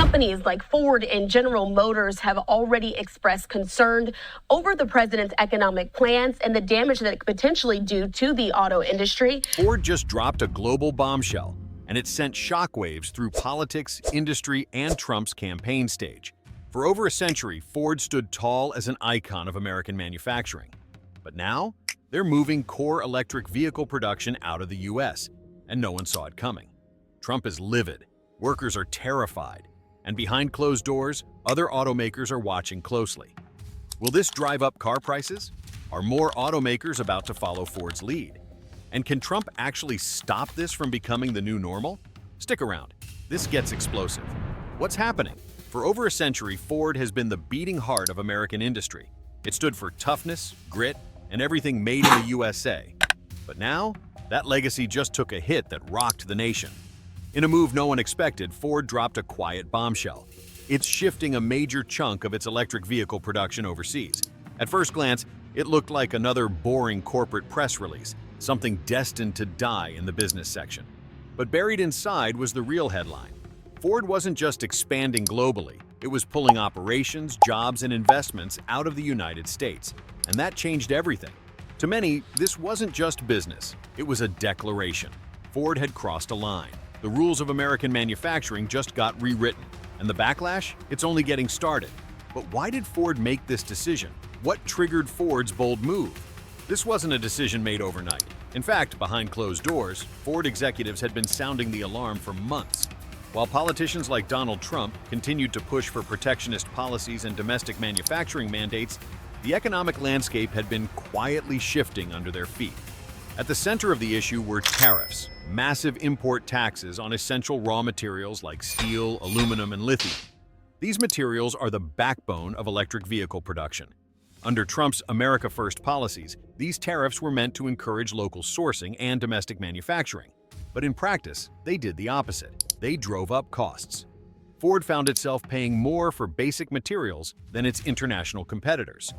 companies like Ford and General Motors have already expressed concern over the president's economic plans and the damage that it could potentially do to the auto industry. Ford just dropped a global bombshell, and it sent shockwaves through politics, industry, and Trump's campaign stage. For over a century, Ford stood tall as an icon of American manufacturing. But now, they're moving core electric vehicle production out of the U.S., and no one saw it coming. Trump is livid, workers are terrified, and behind closed doors, other automakers are watching closely. Will this drive up car prices? Are more automakers about to follow Ford's lead? And can Trump actually stop this from becoming the new normal? Stick around. This gets explosive. What's happening? For over a century, Ford has been the beating heart of American industry. It stood for toughness, grit, and everything made in the USA. But now, that legacy just took a hit that rocked the nation. In a move no one expected, Ford dropped a quiet bombshell. It's shifting a major chunk of its electric vehicle production overseas. At first glance, it looked like another boring corporate press release, something destined to die in the business section. But buried inside was the real headline. Ford wasn't just expanding globally, it was pulling operations, jobs, and investments out of the United States. And that changed everything. To many, this wasn't just business, it was a declaration. Ford had crossed a line. The rules of American manufacturing just got rewritten. And the backlash? It's only getting started. But why did Ford make this decision? What triggered Ford's bold move? This wasn't a decision made overnight. In fact, behind closed doors, Ford executives had been sounding the alarm for months. While politicians like Donald Trump continued to push for protectionist policies and domestic manufacturing mandates, the economic landscape had been quietly shifting under their feet. At the center of the issue were tariffs, massive import taxes on essential raw materials like steel, aluminum, and lithium. These materials are the backbone of electric vehicle production. Under Trump's America First policies, these tariffs were meant to encourage local sourcing and domestic manufacturing. But in practice, they did the opposite. They drove up costs. Ford found itself paying more for basic materials than its international competitors.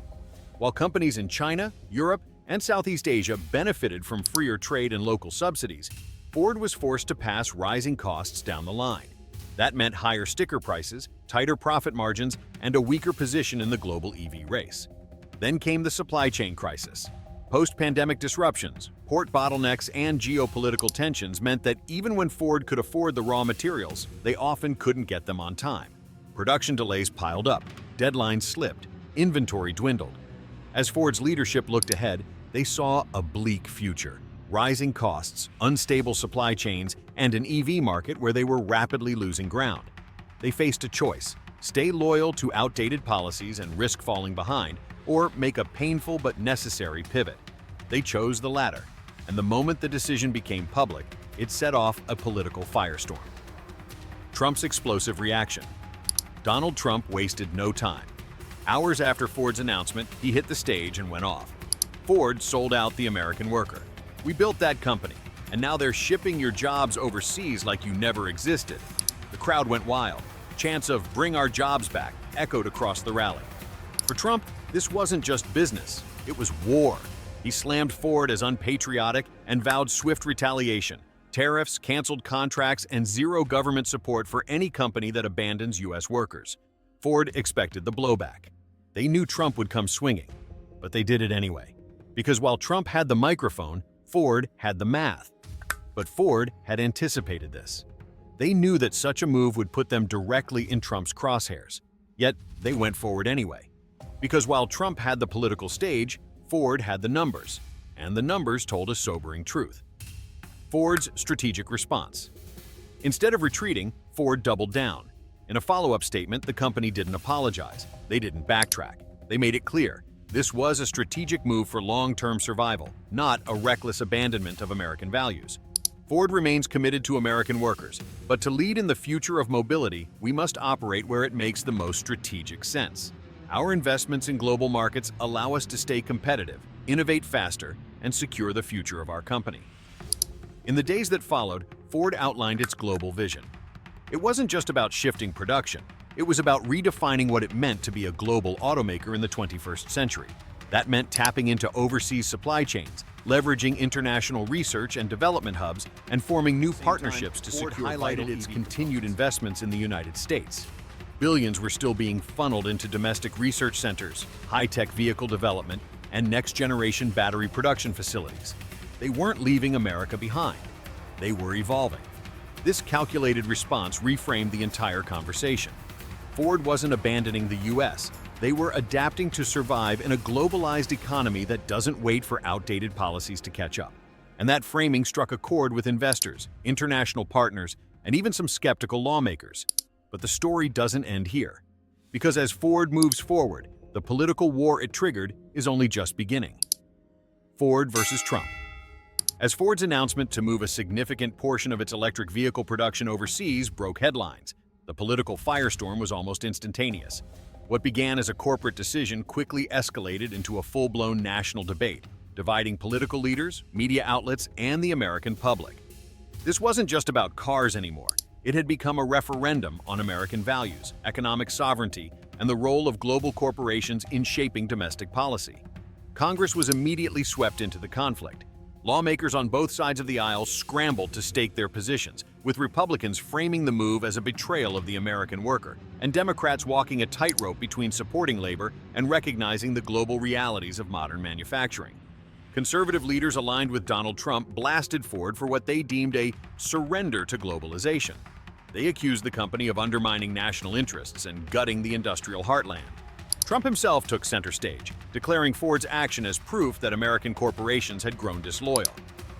While companies in China, Europe, and Southeast Asia benefited from freer trade and local subsidies, Ford was forced to pass rising costs down the line. That meant higher sticker prices, tighter profit margins, and a weaker position in the global EV race. Then came the supply chain crisis. Post-pandemic disruptions, port bottlenecks, and geopolitical tensions meant that even when Ford could afford the raw materials, they often couldn't get them on time. Production delays piled up, deadlines slipped, inventory dwindled. As Ford's leadership looked ahead, they saw a bleak future. Rising costs, unstable supply chains, and an EV market where they were rapidly losing ground. They faced a choice: stay loyal to outdated policies and risk falling behind, or make a painful but necessary pivot. They chose the latter, and the moment the decision became public, it set off a political firestorm. Trump's explosive reaction. Donald Trump wasted no time. Hours after Ford's announcement, he hit the stage and went off. Ford sold out the American worker. We built that company, and now they're shipping your jobs overseas like you never existed. The crowd went wild. Chants of "bring our jobs back" echoed across the rally. For Trump, this wasn't just business, it was war. He slammed Ford as unpatriotic and vowed swift retaliation: tariffs, canceled contracts, and zero government support for any company that abandons U.S. workers. Ford expected the blowback. They knew Trump would come swinging, but they did it anyway. Because while Trump had the microphone, Ford had the math. But Ford had anticipated this. They knew that such a move would put them directly in Trump's crosshairs. Yet, they went forward anyway. Because while Trump had the political stage, Ford had the numbers, and the numbers told a sobering truth. Ford's strategic response. Instead of retreating, Ford doubled down. In a follow-up statement, the company didn't apologize. They didn't backtrack. They made it clear this was a strategic move for long-term survival, not a reckless abandonment of American values. Ford remains committed to American workers, but to lead in the future of mobility, we must operate where it makes the most strategic sense. Our investments in global markets allow us to stay competitive, innovate faster, and secure the future of our company. In the days that followed, Ford outlined its global vision. It wasn't just about shifting production. It was about redefining what it meant to be a global automaker in the 21st century. That meant tapping into overseas supply chains, leveraging international research and development hubs, and forming new partnerships to secure vital its continued investments in the United States. Billions were still being funneled into domestic research centers, high-tech vehicle development, and next-generation battery production facilities. They weren't leaving America behind. They were evolving. This calculated response reframed the entire conversation. Ford wasn't abandoning the U.S. They were adapting to survive in a globalized economy that doesn't wait for outdated policies to catch up. And that framing struck a chord with investors, international partners, and even some skeptical lawmakers. But the story doesn't end here. Because as Ford moves forward, the political war it triggered is only just beginning. Ford versus Trump. As Ford's announcement to move a significant portion of its electric vehicle production overseas broke headlines, the political firestorm was almost instantaneous. What began as a corporate decision quickly escalated into a full-blown national debate, dividing political leaders, media outlets, and the American public. This wasn't just about cars anymore. It had become a referendum on American values, economic sovereignty, and the role of global corporations in shaping domestic policy. Congress was immediately swept into the conflict. Lawmakers on both sides of the aisle scrambled to stake their positions, with Republicans framing the move as a betrayal of the American worker, and Democrats walking a tightrope between supporting labor and recognizing the global realities of modern manufacturing. Conservative leaders aligned with Donald Trump blasted Ford for what they deemed a surrender to globalization. They accused the company of undermining national interests and gutting the industrial heartland. Trump himself took center stage, declaring Ford's action as proof that American corporations had grown disloyal.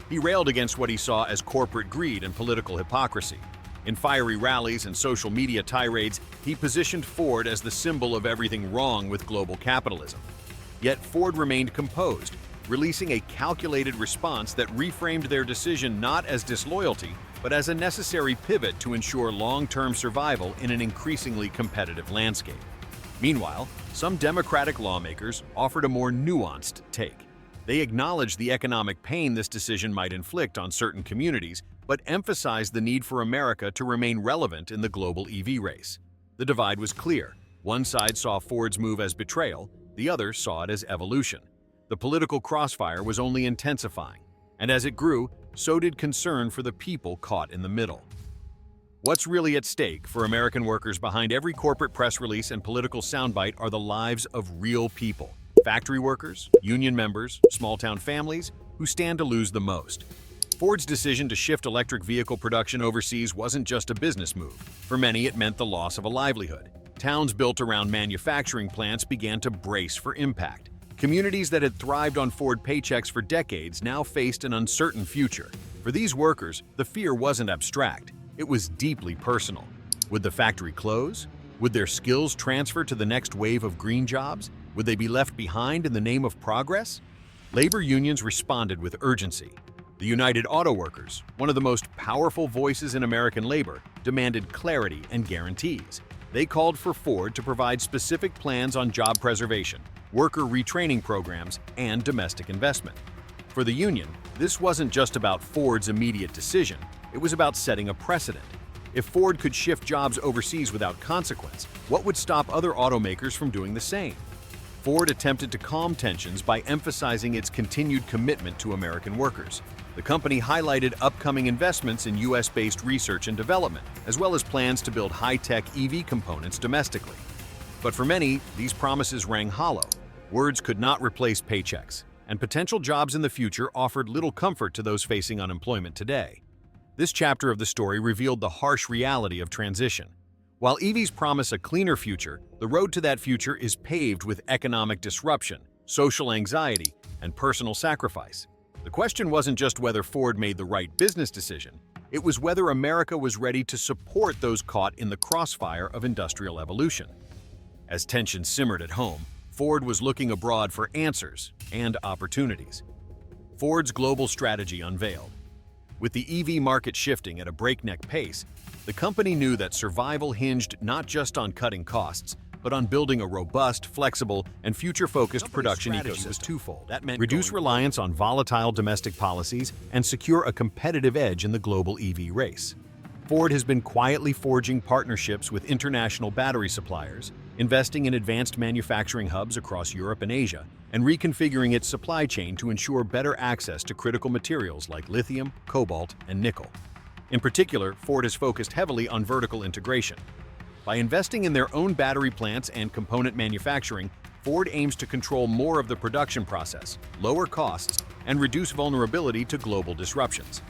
He railed against what he saw as corporate greed and political hypocrisy. In fiery rallies and social media tirades, he positioned Ford as the symbol of everything wrong with global capitalism. Yet Ford remained composed, releasing a calculated response that reframed their decision not as disloyalty, but as a necessary pivot to ensure long-term survival in an increasingly competitive landscape. Meanwhile, some Democratic lawmakers offered a more nuanced take. They acknowledged the economic pain this decision might inflict on certain communities, but emphasized the need for America to remain relevant in the global EV race. The divide was clear. One side saw Ford's move as betrayal, the other saw it as evolution. The political crossfire was only intensifying, and as it grew, so did concern for the people caught in the middle. What's really at stake for American workers behind every corporate press release and political soundbite are the lives of real people. Factory workers, union members, small-town families who stand to lose the most. Ford's decision to shift electric vehicle production overseas wasn't just a business move. For many, it meant the loss of a livelihood. Towns built around manufacturing plants began to brace for impact. Communities that had thrived on Ford paychecks for decades now faced an uncertain future. For these workers, the fear wasn't abstract. It was deeply personal. Would the factory close? Would their skills transfer to the next wave of green jobs? Would they be left behind in the name of progress? Labor unions responded with urgency. The United Auto Workers, one of the most powerful voices in American labor, demanded clarity and guarantees. They called for Ford to provide specific plans on job preservation, worker retraining programs, and domestic investment. For the union, this wasn't just about Ford's immediate decision. It was about setting a precedent. If Ford could shift jobs overseas without consequence, what would stop other automakers from doing the same? Ford attempted to calm tensions by emphasizing its continued commitment to American workers. The company highlighted upcoming investments in U.S.-based research and development, as well as plans to build high-tech EV components domestically. But for many, these promises rang hollow. Words could not replace paychecks, and potential jobs in the future offered little comfort to those facing unemployment today. This chapter of the story revealed the harsh reality of transition. While EVs promise a cleaner future, the road to that future is paved with economic disruption, social anxiety, and personal sacrifice. The question wasn't just whether Ford made the right business decision, it was whether America was ready to support those caught in the crossfire of industrial evolution. As tensions simmered at home, Ford was looking abroad for answers and opportunities. Ford's global strategy unveiled. With the EV market shifting at a breakneck pace, the company knew that survival hinged not just on cutting costs, but on building a robust, flexible, and future-focused production ecosystem. Was twofold. That meant reduce reliance on volatile domestic policies and secure a competitive edge in the global EV race. Ford has been quietly forging partnerships with international battery suppliers, investing in advanced manufacturing hubs across Europe and Asia, and reconfiguring its supply chain to ensure better access to critical materials like lithium, cobalt, and nickel. In particular, Ford has focused heavily on vertical integration. By investing in their own battery plants and component manufacturing, Ford aims to control more of the production process, lower costs, and reduce vulnerability to global disruptions.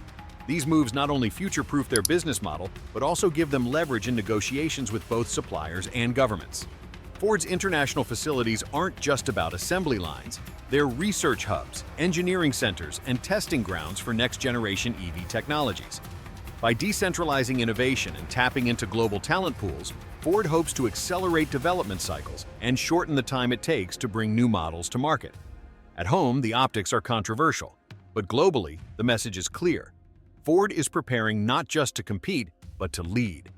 These moves not only future-proof their business model, but also give them leverage in negotiations with both suppliers and governments. Ford's international facilities aren't just about assembly lines. They're research hubs, engineering centers, and testing grounds for next-generation EV technologies. By decentralizing innovation and tapping into global talent pools, Ford hopes to accelerate development cycles and shorten the time it takes to bring new models to market. At home, the optics are controversial, but globally, the message is clear. Ford is preparing not just to compete, but to lead.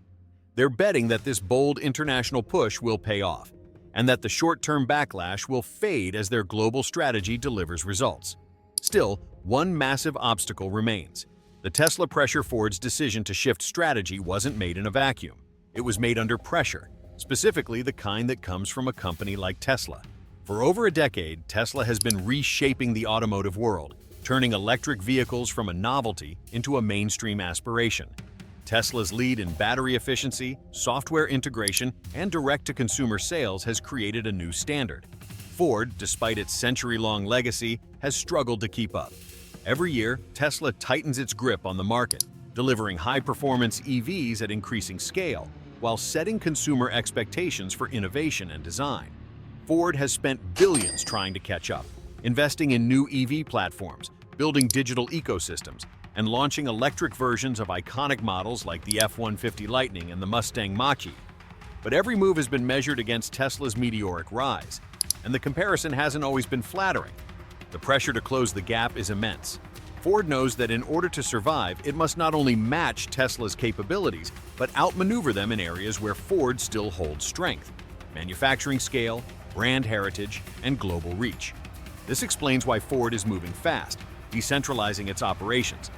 They're betting that this bold international push will pay off, and that the short-term backlash will fade as their global strategy delivers results. Still, one massive obstacle remains. The Tesla pressure. Ford's decision to shift strategy wasn't made in a vacuum. It was made under pressure, specifically the kind that comes from a company like Tesla. For over a decade, Tesla has been reshaping the automotive world, turning electric vehicles from a novelty into a mainstream aspiration. Tesla's lead in battery efficiency, software integration, and direct-to-consumer sales has created a new standard. Ford, despite its century-long legacy, has struggled to keep up. Every year, Tesla tightens its grip on the market, delivering high-performance EVs at increasing scale, while setting consumer expectations for innovation and design. Ford has spent billions trying to catch up, investing in new EV platforms, building digital ecosystems, and launching electric versions of iconic models like the F-150 Lightning and the Mustang Mach-E. But every move has been measured against Tesla's meteoric rise, and the comparison hasn't always been flattering. The pressure to close the gap is immense. Ford knows that in order to survive, it must not only match Tesla's capabilities, but outmaneuver them in areas where Ford still holds strength: manufacturing scale, brand heritage, and global reach. This explains why Ford is moving fast, decentralizing its operations,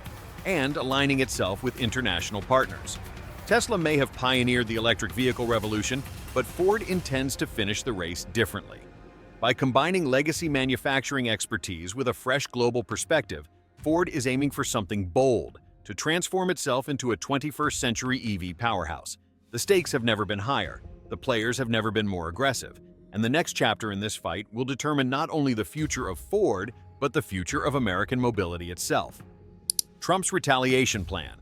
and aligning itself with international partners. Tesla may have pioneered the electric vehicle revolution, but Ford intends to finish the race differently. By combining legacy manufacturing expertise with a fresh global perspective, Ford is aiming for something bold, to transform itself into a 21st century EV powerhouse. The stakes have never been higher, the players have never been more aggressive, and the next chapter in this fight will determine not only the future of Ford, but the future of American mobility itself. Trump's retaliation plan.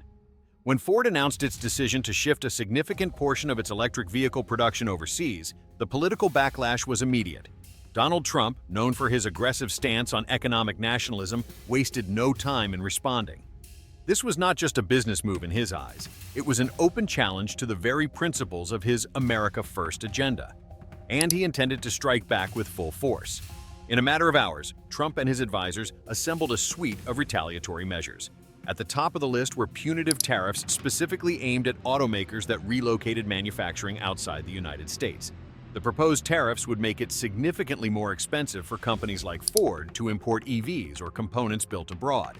When Ford announced its decision to shift a significant portion of its electric vehicle production overseas, the political backlash was immediate. Donald Trump, known for his aggressive stance on economic nationalism, wasted no time in responding. This was not just a business move in his eyes, it was an open challenge to the very principles of his America First agenda. And he intended to strike back with full force. In a matter of hours, Trump and his advisors assembled a suite of retaliatory measures. At the top of the list were punitive tariffs specifically aimed at automakers that relocated manufacturing outside the United States. The proposed tariffs would make it significantly more expensive for companies like Ford to import EVs or components built abroad.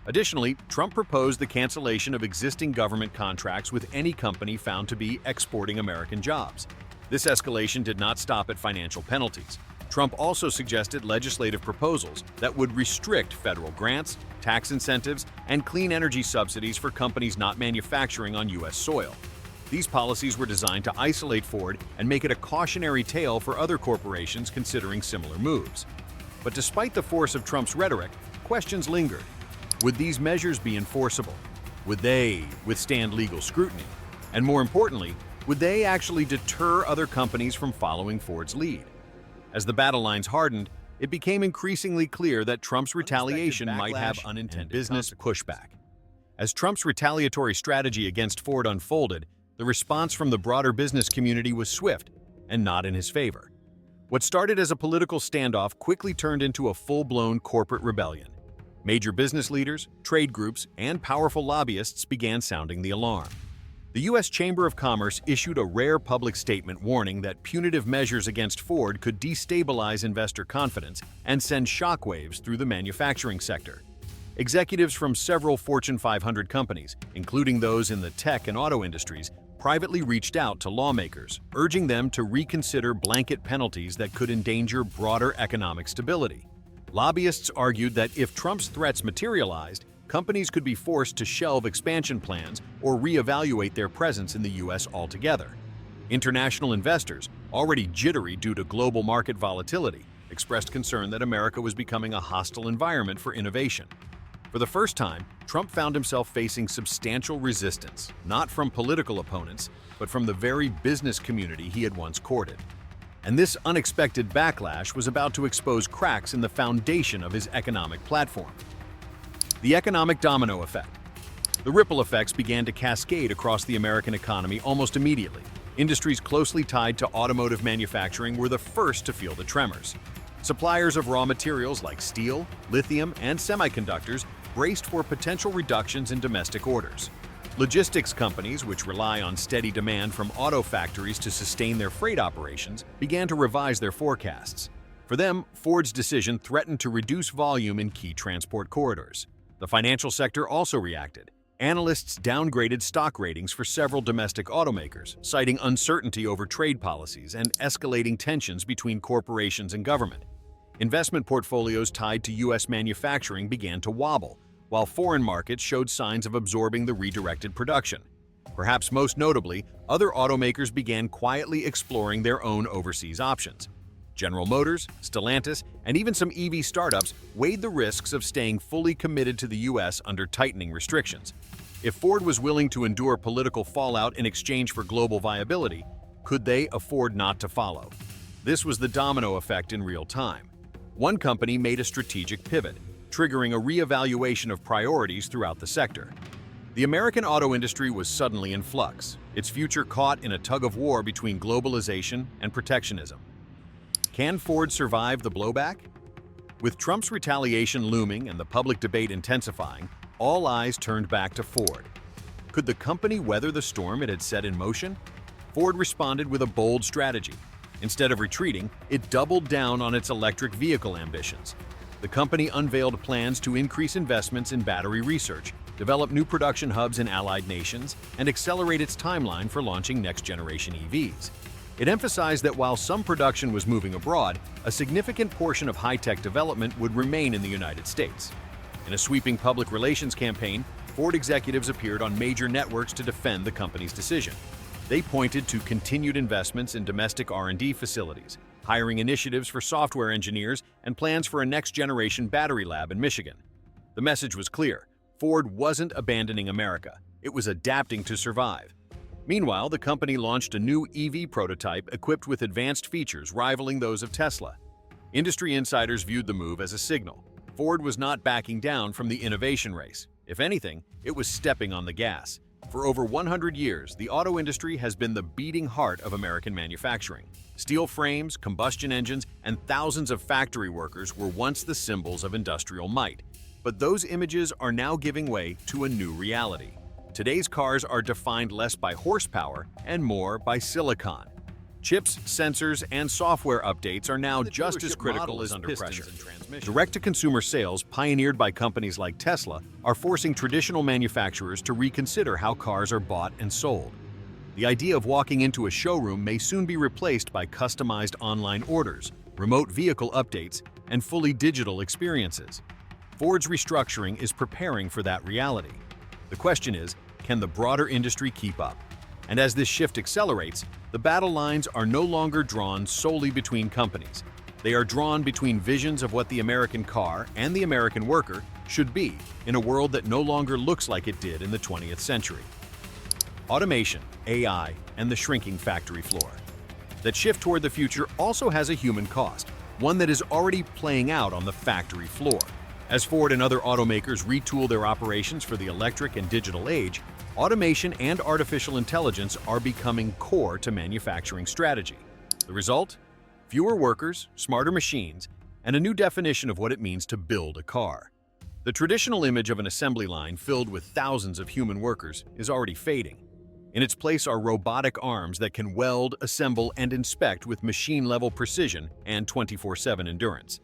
Additionally, Trump proposed the cancellation of existing government contracts with any company found to be exporting American jobs. This escalation did not stop at financial penalties. Trump also suggested legislative proposals that would restrict federal grants, tax incentives, and clean energy subsidies for companies not manufacturing on U.S. soil. These policies were designed to isolate Ford and make it a cautionary tale for other corporations considering similar moves. But despite the force of Trump's rhetoric, questions lingered. Would these measures be enforceable? Would they withstand legal scrutiny? And more importantly, would they actually deter other companies from following Ford's lead? As the battle lines hardened, it became increasingly clear that Trump's retaliation might have unintended business pushback. As Trump's retaliatory strategy against Ford unfolded, the response from the broader business community was swift and not in his favor. What started as a political standoff quickly turned into a full-blown corporate rebellion. Major business leaders, trade groups, and powerful lobbyists began sounding the alarm. The U.S. Chamber of Commerce issued a rare public statement warning that punitive measures against Ford could destabilize investor confidence and send shockwaves through the manufacturing sector. Executives from several Fortune 500 companies, including those in the tech and auto industries, privately reached out to lawmakers, urging them to reconsider blanket penalties that could endanger broader economic stability. Lobbyists argued that if Trump's threats materialized, companies could be forced to shelve expansion plans or reevaluate their presence in the U.S. altogether. International investors, already jittery due to global market volatility, expressed concern that America was becoming a hostile environment for innovation. For the first time, Trump found himself facing substantial resistance, not from political opponents, but from the very business community he had once courted. And this unexpected backlash was about to expose cracks in the foundation of his economic platform. The economic domino effect. The ripple effects began to cascade across the American economy almost immediately. Industries closely tied to automotive manufacturing were the first to feel the tremors. Suppliers of raw materials like steel, lithium, and semiconductors braced for potential reductions in domestic orders. Logistics companies, which rely on steady demand from auto factories to sustain their freight operations, began to revise their forecasts. For them, Ford's decision threatened to reduce volume in key transport corridors. The financial sector also reacted. Analysts downgraded stock ratings for several domestic automakers, citing uncertainty over trade policies and escalating tensions between corporations and government. Investment portfolios tied to U.S. manufacturing began to wobble, while foreign markets showed signs of absorbing the redirected production. Perhaps most notably, other automakers began quietly exploring their own overseas options. General Motors, Stellantis, and even some EV startups weighed the risks of staying fully committed to the U.S. under tightening restrictions. If Ford was willing to endure political fallout in exchange for global viability, could they afford not to follow? This was the domino effect in real time. One company made a strategic pivot, triggering a reevaluation of priorities throughout the sector. The American auto industry was suddenly in flux, its future caught in a tug-of-war between globalization and protectionism. Can Ford survive the blowback? With Trump's retaliation looming and the public debate intensifying, all eyes turned back to Ford. Could the company weather the storm it had set in motion? Ford responded with a bold strategy. Instead of retreating, it doubled down on its electric vehicle ambitions. The company unveiled plans to increase investments in battery research, develop new production hubs in allied nations, and accelerate its timeline for launching next-generation EVs. It emphasized that while some production was moving abroad, a significant portion of high-tech development would remain in the United States. In a sweeping public relations campaign, Ford executives appeared on major networks to defend the company's decision. They pointed to continued investments in domestic R&D facilities, hiring initiatives for software engineers, and plans for a next-generation battery lab in Michigan. The message was clear: Ford wasn't abandoning America, it was adapting to survive. Meanwhile, the company launched a new EV prototype equipped with advanced features rivaling those of Tesla. Industry insiders viewed the move as a signal. Ford was not backing down from the innovation race. If anything, it was stepping on the gas. For over 100 years, the auto industry has been the beating heart of American manufacturing. Steel frames, combustion engines, and thousands of factory workers were once the symbols of industrial might. But those images are now giving way to a new reality. Today's cars are defined less by horsepower and more by silicon. Chips, sensors, and software updates are now just as critical as under pressure. Direct-to-consumer sales, pioneered by companies like Tesla, are forcing traditional manufacturers to reconsider how cars are bought and sold. The idea of walking into a showroom may soon be replaced by customized online orders, remote vehicle updates, and fully digital experiences. Ford's restructuring is preparing for that reality. The question is, can the broader industry keep up? And as this shift accelerates, the battle lines are no longer drawn solely between companies. They are drawn between visions of what the American car and the American worker should be in a world that no longer looks like it did in the 20th century. Automation, AI, and the shrinking factory floor. That shift toward the future also has a human cost, one that is already playing out on the factory floor. As Ford and other automakers retool their operations for the electric and digital age, automation and artificial intelligence are becoming core to manufacturing strategy. The result? Fewer workers, smarter machines, and a new definition of what it means to build a car. The traditional image of an assembly line filled with thousands of human workers is already fading. In its place are robotic arms that can weld, assemble, and inspect with machine-level precision and 24/7 endurance.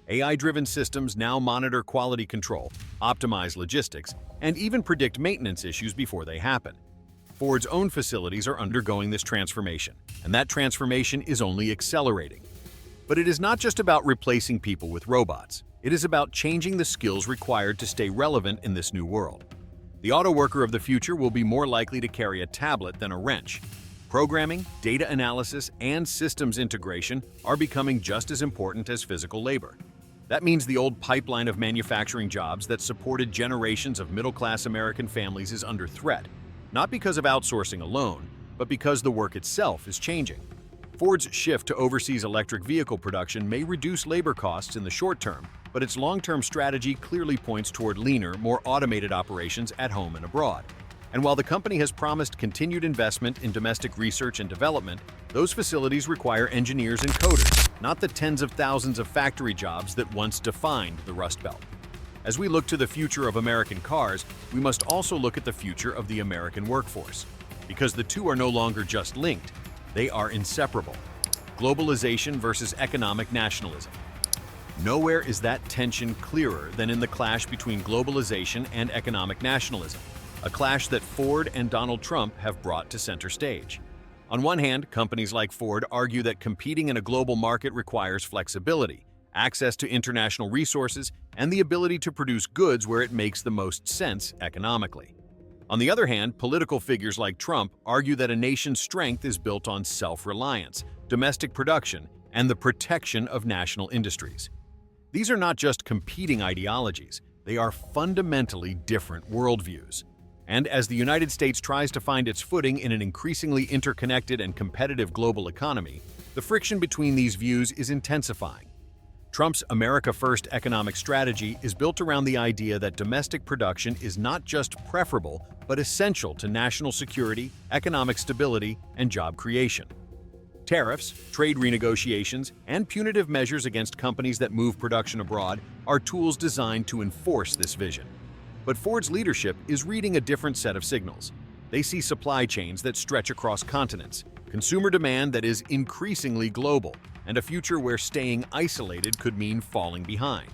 AI-driven systems now monitor quality control, optimize logistics, and even predict maintenance issues before they happen. Ford's own facilities are undergoing this transformation, and that transformation is only accelerating. But it is not just about replacing people with robots. It is about changing the skills required to stay relevant in this new world. The auto worker of the future will be more likely to carry a tablet than a wrench. Programming, data analysis, and systems integration are becoming just as important as physical labor. That means the old pipeline of manufacturing jobs that supported generations of middle-class American families is under threat, not because of outsourcing alone, but because the work itself is changing. Ford's shift to overseas electric vehicle production may reduce labor costs in the short term, but its long-term strategy clearly points toward leaner, more automated operations at home and abroad. And while the company has promised continued investment in domestic research and development, those facilities require engineers and coders, not the tens of thousands of factory jobs that once defined the Rust Belt. As we look to the future of American cars, we must also look at the future of the American workforce. Because the two are no longer just linked, they are inseparable. Globalization versus economic nationalism. Nowhere is that tension clearer than in the clash between globalization and economic nationalism, a clash that Ford and Donald Trump have brought to center stage. On one hand, companies like Ford argue that competing in a global market requires flexibility, access to international resources, and the ability to produce goods where it makes the most sense economically. On the other hand, political figures like Trump argue that a nation's strength is built on self-reliance, domestic production, and the protection of national industries. These are not just competing ideologies, they are fundamentally different worldviews. And as the United States tries to find its footing in an increasingly interconnected and competitive global economy, the friction between these views is intensifying. Trump's America First economic strategy is built around the idea that domestic production is not just preferable, but essential to national security, economic stability, and job creation. Tariffs, trade renegotiations, and punitive measures against companies that move production abroad are tools designed to enforce this vision. But Ford's leadership is reading a different set of signals. They see supply chains that stretch across continents, consumer demand that is increasingly global, and a future where staying isolated could mean falling behind.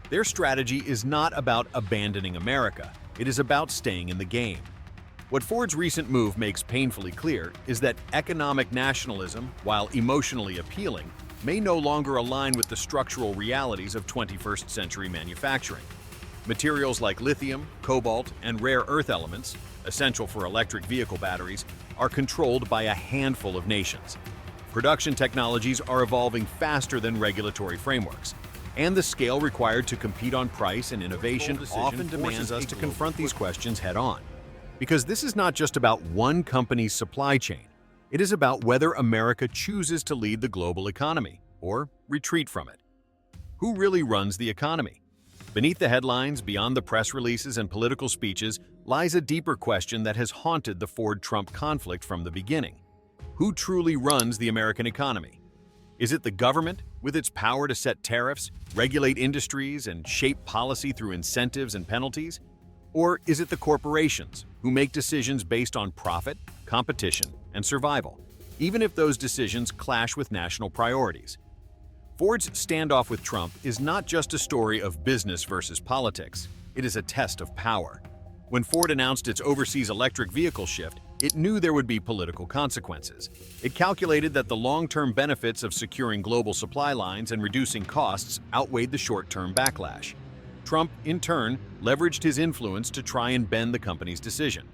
Their strategy is not about abandoning America, it is about staying in the game. What Ford's recent move makes painfully clear is that economic nationalism, while emotionally appealing, may no longer align with the structural realities of 21st century manufacturing. Materials like lithium, cobalt, and rare earth elements, essential for electric vehicle batteries, are controlled by a handful of nations. Production technologies are evolving faster than regulatory frameworks, and the scale required to compete on price and innovation often demands us to confront these questions head-on. Because this is not just about one company's supply chain, it is about whether America chooses to lead the global economy or retreat from it. Who really runs the economy? Beneath the headlines, beyond the press releases and political speeches, lies a deeper question that has haunted the Ford-Trump conflict from the beginning. Who truly runs the American economy? Is it the government, with its power to set tariffs, regulate industries, and shape policy through incentives and penalties? Or is it the corporations, who make decisions based on profit, competition, and survival, even if those decisions clash with national priorities? Ford's standoff with Trump is not just a story of business versus politics, it is a test of power. When Ford announced its overseas electric vehicle shift, it knew there would be political consequences. It calculated that the long-term benefits of securing global supply lines and reducing costs outweighed the short-term backlash. Trump, in turn, leveraged his influence to try and bend the company's decision.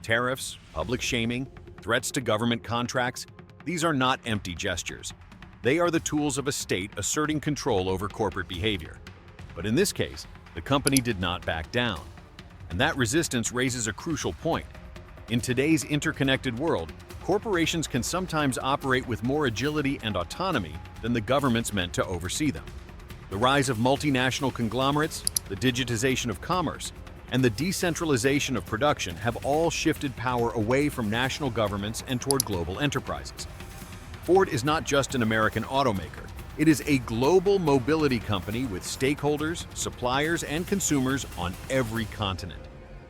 Tariffs, public shaming, threats to government contracts, these are not empty gestures. They are the tools of a state asserting control over corporate behavior. But in this case, the company did not back down. And that resistance raises a crucial point. In today's interconnected world, corporations can sometimes operate with more agility and autonomy than the governments meant to oversee them. The rise of multinational conglomerates, the digitization of commerce, and the decentralization of production have all shifted power away from national governments and toward global enterprises. Ford is not just an American automaker. It is a global mobility company with stakeholders, suppliers, and consumers on every continent.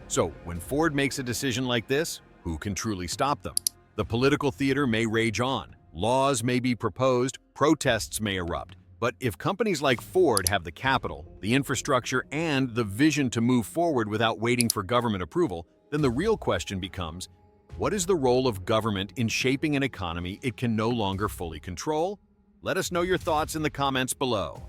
So, when Ford makes a decision like this, who can truly stop them? The political theater may rage on, laws may be proposed, protests may erupt. But if companies like Ford have the capital, the infrastructure, and the vision to move forward without waiting for government approval, then the real question becomes, what is the role of government in shaping an economy it can no longer fully control? Let us know your thoughts in the comments below.